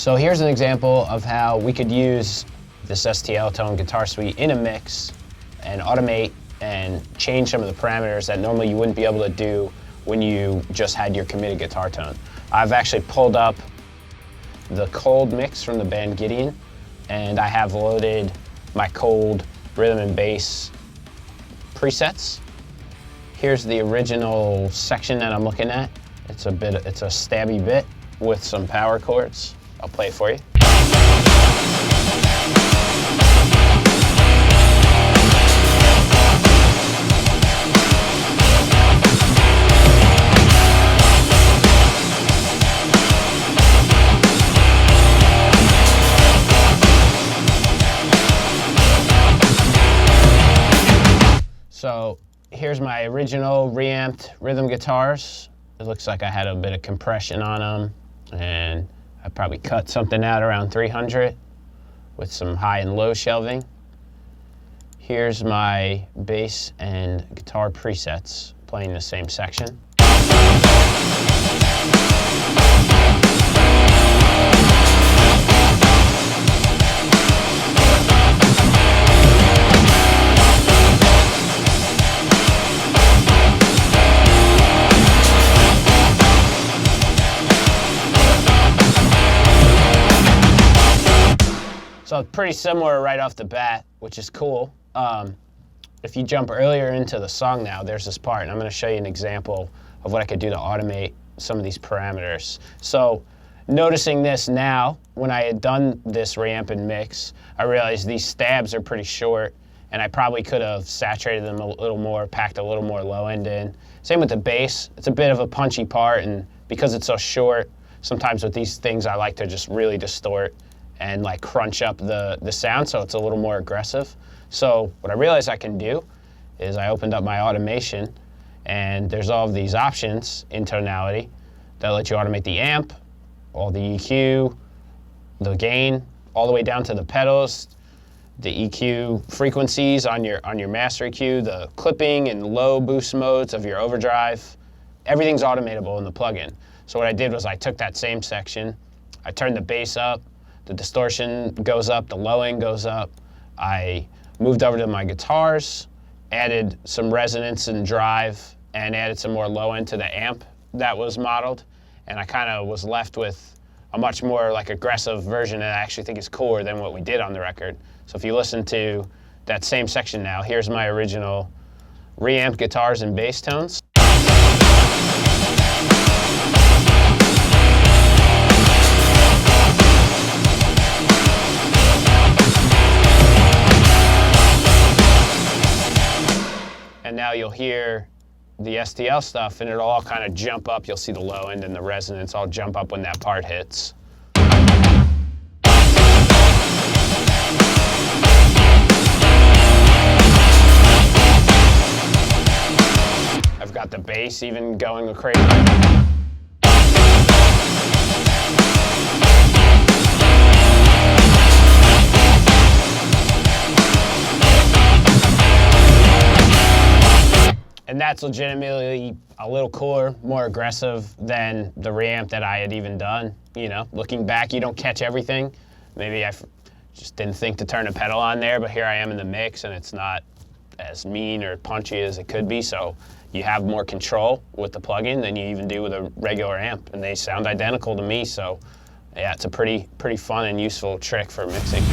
So here's an example of how we could use this STL Tone guitar suite in a mix and automate and change some of the parameters that normally you wouldn't be able to do when you just had your committed guitar tone. I've actually pulled up the cold mix from the band Gideon, and I have loaded my cold rhythm and bass presets. Here's the original section that I'm looking at. It's a stabby bit with some power chords. I'll play it for you. So here's my original reamped rhythm guitars. It looks like I had a bit of compression on them, and I probably cut something out around 300 with some high and low shelving. Here's my bass and guitar presets playing the same section. So pretty similar right off the bat, which is cool. If you jump earlier into the song now, there's this part, and I'm going to show you an example of what I could do to automate some of these parameters. So noticing this now, when I had done this reamp and mix, I realized these stabs are pretty short, and I probably could have saturated them a little more, packed a little more low end in. Same with the bass. It's a bit of a punchy part, and because it's so short, sometimes with these things I like to just really distort and like crunch up the sound so it's a little more aggressive. So what I realized I can do is I opened up my automation, and there's all of these options in Tonality that let you automate the amp, all the EQ, the gain, all the way down to the pedals, the EQ frequencies on your master EQ, the clipping and low boost modes of your overdrive. Everything's automatable in the plugin. So what I did was I took that same section, I turned the bass up, the distortion goes up, the low end goes up. I moved over to my guitars, added some resonance and drive, and added some more low end to the amp that was modeled. And I kind of was left with a much more like aggressive version that I actually think is cooler than what we did on the record. So if you listen to that same section now, here's my original reamped guitars and bass tones. And now you'll hear the STL stuff, and it'll all kind of jump up. You'll see the low end and the resonance all jump up when that part hits. I've got the bass even going crazy. And that's legitimately a little cooler, more aggressive than the reamp that I had even done. You know, looking back, you don't catch everything. Maybe I just didn't think to turn a pedal on there, but here I am in the mix, and it's not as mean or punchy as it could be. So you have more control with the plugin than you even do with a regular amp, and they sound identical to me. So yeah, it's a pretty fun and useful trick for mixing.